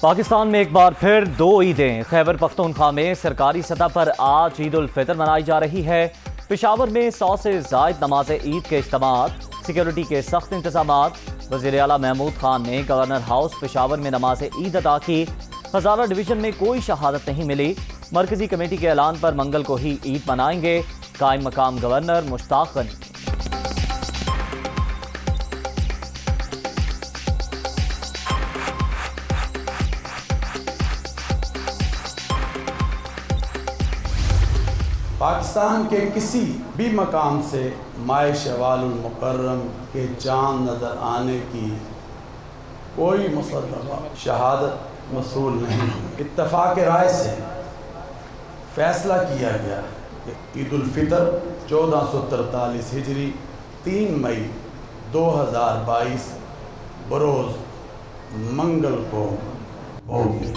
پاکستان میں ایک بار پھر دو عیدیں خیبر پختونخوا میں سرکاری سطح پر آج عید الفطر منائی جا رہی ہے۔ پشاور میں 100 سے زائد نماز عید کے اجتماعات، سیکیورٹی کے سخت انتظامات۔ وزیر اعلیٰ محمود خان نے گورنر ہاؤس پشاور میں نماز عید ادا کی۔ ہزارہ ڈویژن میں کوئی شہادت نہیں ملی۔ مرکزی کمیٹی کے اعلان پر منگل کو ہی عید منائیں گے، قائم مقام گورنر مشتاق غنی۔ پاکستان کے کسی بھی مقام سے ماہ شوال المکرم کے چاند نظر آنے کی کوئی مصدقہ شہادت موصول نہیں ہوئی۔ اتفاق رائے سے فیصلہ کیا گیا کہ عید الفطر 1443 ہجری 3 مئی 2022 بروز منگل کو ہوگی۔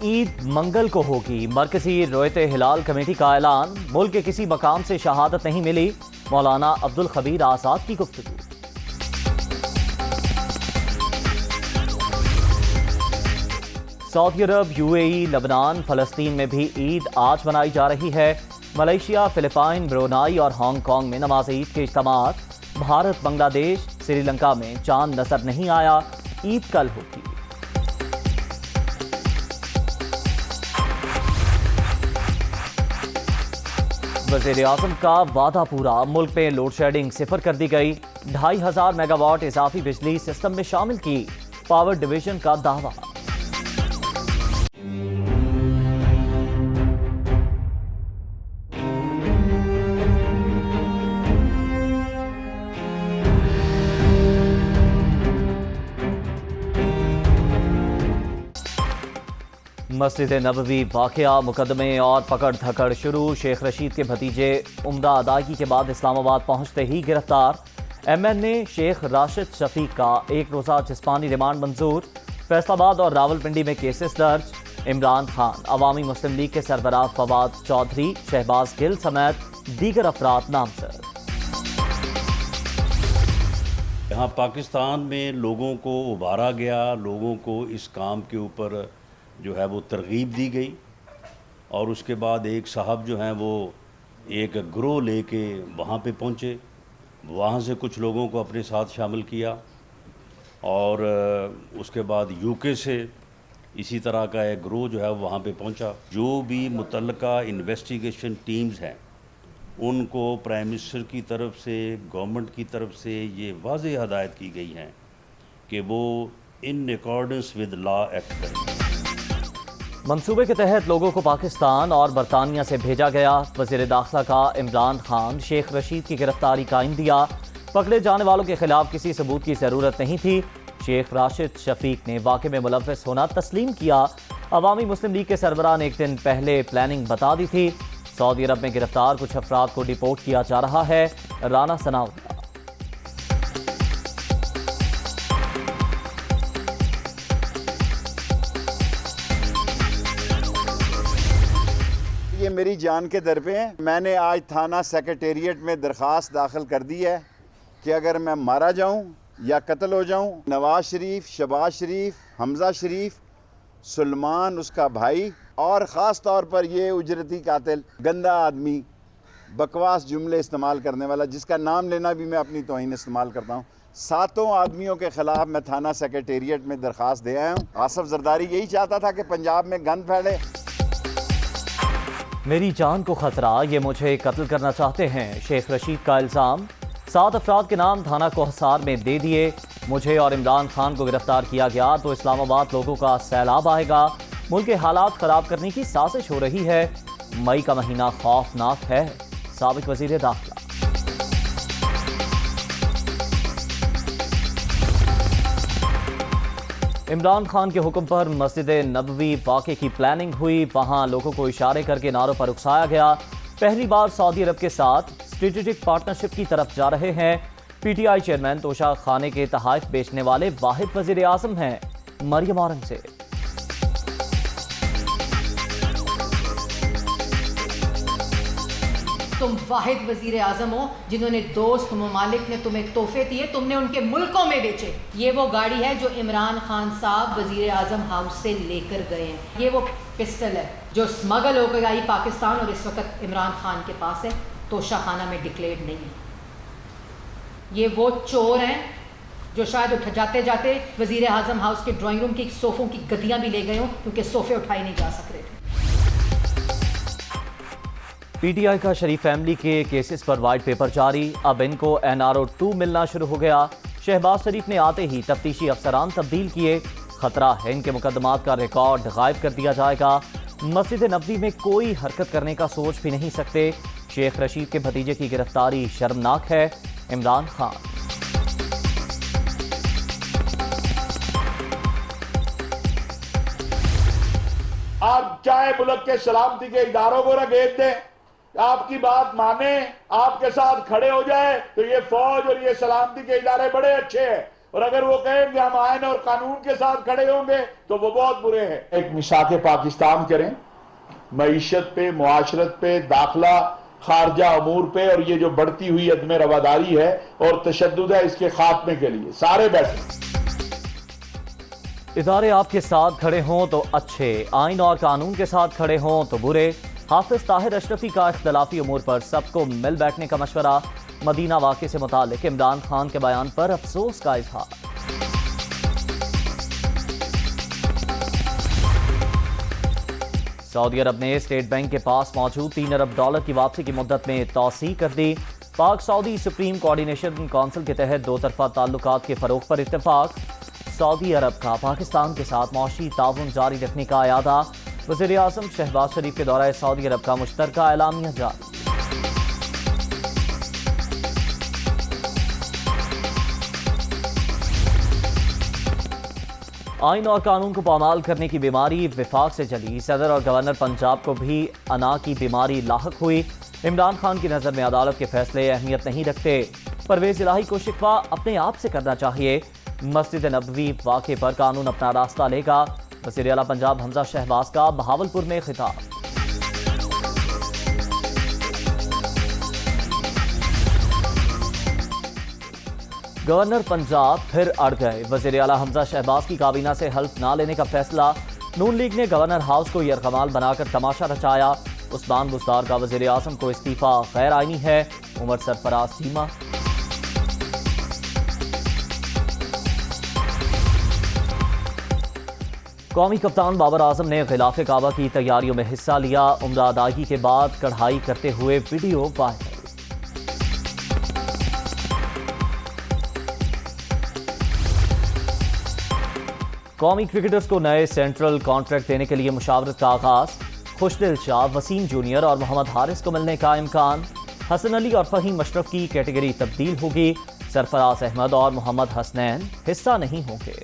عید منگل کو ہوگی۔ مرکزی رویت ہلال کمیٹی کا اعلان۔ ملک کے کسی مقام سے شہادت نہیں ملی، مولانا عبدالخبیر آزاد کی گفتگو۔ سعودی عرب، UAE، لبنان، فلسطین میں بھی عید آج منائی جا رہی ہے۔ ملائیشیا، فلپائن، برونائی اور ہانگ کانگ میں نماز عید کے اجتماعات۔ بھارت، بنگلہ دیش، سری لنکا میں چاند نظر نہیں آیا، عید کل ہوگی۔ وزیر اعظم کا وعدہ پورا، ملک میں لوڈ شیڈنگ صفر کر دی گئی۔ 2500 میگا واٹ اضافی بجلی سسٹم میں شامل کی، پاور ڈویژن کا دعویٰ۔ مسجد نبوی واقعہ، مقدمے اور پکڑ دھکڑ شروع۔ شیخ رشید کے بھتیجے عمرہ ادائیگی کے بعد اسلام آباد پہنچتے ہی گرفتار۔ MN نے شیخ راشد شفیق کا 1 روزہ جسمانی ریمانڈ منظور۔ فیصل آباد اور راولپنڈی میں کیسز درج۔ عمران خان، عوامی مسلم لیگ کے سربراہ فواد چودھری، شہباز گل سمیت دیگر افراد نامزد۔ یہاں پاکستان میں لوگوں کو ابھارا گیا، لوگوں کو اس کام کے اوپر جو ہے وہ ترغیب دی گئی، اور اس کے بعد ایک صاحب جو ہیں وہ ایک گروہ لے کے وہاں پہ پہنچے، وہاں سے کچھ لوگوں کو اپنے ساتھ شامل کیا، اور اس کے بعد UK سے اسی طرح کا ایک گروہ جو ہے وہاں پہ پہنچا۔ جو بھی متعلقہ انویسٹیگیشن ٹیمز ہیں ان کو پرائم منسٹر کی طرف سے، گورنمنٹ کی طرف سے یہ واضح ہدایت کی گئی ہیں کہ وہ in accordance with law act کریں۔ منصوبے کے تحت لوگوں کو پاکستان اور برطانیہ سے بھیجا گیا۔ وزیر داخلہ کا عمران خان، شیخ رشید کی گرفتاری کا عندیہ۔ پکڑے جانے والوں کے خلاف کسی ثبوت کی ضرورت نہیں تھی۔ شیخ راشد شفیق نے واقعے میں ملوث ہونا تسلیم کیا۔ عوامی مسلم لیگ کے سربراہ نے ایک دن پہلے پلاننگ بتا دی تھی۔ سعودی عرب میں گرفتار کچھ افراد کو ڈیپورٹ کیا جا رہا ہے۔ رانا ثناءاللہ۔ یہ میری جان کے در پہ ہیں۔ میں نے آج تھانہ سیکریٹریٹ میں درخواست داخل کر دی ہے کہ اگر میں مارا جاؤں یا قتل ہو جاؤں، نواز شریف، شہباز شریف، حمزہ شریف، سلمان اس کا بھائی، اور خاص طور پر یہ اجرتی قاتل، گندا آدمی، بکواس جملے استعمال کرنے والا، جس کا نام لینا بھی میں اپنی توہین استعمال کرتا ہوں، 7 آدمیوں کے خلاف میں تھانہ سیکریٹریٹ میں درخواست دے آیا ہوں۔ آصف زرداری یہی چاہتا تھا کہ پنجاب میں گند پھیلے۔ میری جان کو خطرہ، یہ مجھے قتل کرنا چاہتے ہیں، شیخ رشید کا الزام۔ 7 افراد کے نام تھانہ کوہسار میں دے دیے۔ مجھے اور عمران خان کو گرفتار کیا گیا تو اسلام آباد لوگوں کا سیلاب آئے گا۔ ملک کے حالات خراب کرنے کی سازش ہو رہی ہے۔ مئی کا مہینہ خوفناک ہے، سابق وزیر داخلہ۔ عمران خان کے حکم پر مسجد نبوی واقعے کی پلاننگ ہوئی، وہاں لوگوں کو اشارے کر کے نعروں پر اکسایا گیا۔ پہلی بار سعودی عرب کے ساتھ اسٹریٹجک پارٹنرشپ کی طرف جا رہے ہیں۔ PTI چیئرمین توشہ خانے کے تحائف بیچنے والے واحد وزیر اعظم ہیں، مریم اورنگ سے۔ تم واحد وزیر اعظم ہو جنہوں نے دوست ممالک نے تمہیں تحفے دیے، تم نے ان کے ملکوں میں بیچے. یہ وہ گاڑی ہے جو عمران خان صاحب وزیر اعظم ہاؤس سے لے کر گئے ہیں. یہ وہ پسٹل ہے جو اسمگل ہو کر آئی پاکستان اور اس وقت عمران خان کے پاس ہے، توشہ خانہ میں ڈکلیئرڈ نہیں ہے. یہ وہ چور ہیں جو شاید جاتے جاتے وزیر اعظم ہاؤس کے ڈرائنگ روم کی صوفوں کی گدیاں بھی لے گئے ہوں کیونکہ صوفے اٹھائے نہیں جا سک رہے تھے. پی ٹی آئی کا شریف فیملی کے کیسز پر وائٹ پیپر جاری. اب ان کو NRO 2 ملنا شروع ہو گیا. شہباز شریف نے آتے ہی تفتیشی افسران تبدیل کیے. خطرہ ہے ان کے مقدمات کا ریکارڈ غائب کر دیا جائے گا. مسجد نبوی میں کوئی حرکت کرنے کا سوچ بھی نہیں سکتے. شیخ رشید کے بھتیجے کی گرفتاری شرمناک ہے. عمران خان. آپ چاہے ملک کے سلامتی کے اداروں کو رگیت دیں، آپ کی بات مانیں، آپ کے ساتھ کھڑے ہو جائے تو یہ فوج اور یہ سلامتی کے ادارے بڑے اچھے ہیں، اور اگر وہ کہیں کہ ہم آئین اور قانون کے ساتھ کھڑے ہوں گے تو وہ بہت برے ہیں. ایک میثاق پاکستان کریں، معیشت پہ، معاشرت پہ، داخلہ خارجہ امور پہ، اور یہ جو بڑھتی ہوئی عدم رواداری ہے اور تشدد ہے اس کے خاتمے کے لیے سارے بیٹھے. ادارے آپ کے ساتھ کھڑے ہوں تو اچھے، آئین اور قانون کے ساتھ کھڑے ہوں تو برے. حافظ طاہر اشرفی کا اختلافی امور پر سب کو مل بیٹھنے کا مشورہ. مدینہ واقعے سے متعلق عمران خان کے بیان پر افسوس کا اظہار. سعودی عرب نے اسٹیٹ بینک کے پاس موجود $3 ارب کی واپسی کی مدت میں توسیع کر دی. پاک سعودی سپریم کوارڈینیشن کونسل کے تحت دو طرفہ تعلقات کے فروغ پر اتفاق. سعودی عرب کا پاکستان کے ساتھ معاشی تعاون جاری رکھنے کا اعادہ. وزیر اعظم شہباز شریف کے دورہ سعودی عرب کا مشترکہ اعلامیہ جاری. آئین اور قانون کو پامال کرنے کی بیماری وفاق سے چلی. صدر اور گورنر پنجاب کو بھی انا کی بیماری لاحق ہوئی. عمران خان کی نظر میں عدالت کے فیصلے اہمیت نہیں رکھتے. پرویز الہی کو شکوہ اپنے آپ سے کرنا چاہیے. مسجد نبوی واقعے پر قانون اپنا راستہ لے گا. وزیر اعلیٰ پنجاب حمزہ شہباز کا بہاولپور میں خطاب. گورنر پنجاب پھر اڑ گئے. وزیر اعلیٰ حمزہ شہباز کی کابینہ سے حلف نہ لینے کا فیصلہ. نون لیگ نے گورنر ہاؤس کو یرغمال بنا کر تماشا رچایا. عثمان بزدار کا وزیر اعظم کو استعفیٰ غیر آئینی ہے. عمر سرفراز چیمہ. قومی کپتان بابر اعظم نے غلاف کعبہ کی تیاریوں میں حصہ لیا. عمرہ ادائیگی کے بعد کڑھائی کرتے ہوئے ویڈیو وائرل. قومی کرکٹرز کو نئے سینٹرل کانٹریکٹ دینے کے لیے مشاورت کا آغاز. خوشدل شاہ، وسیم جونیئر اور محمد حارث کو ملنے کا امکان. حسن علی اور فہیم اشرف کی کیٹیگری تبدیل ہوگی. سرفراز احمد اور محمد حسنین حصہ نہیں ہوں گے.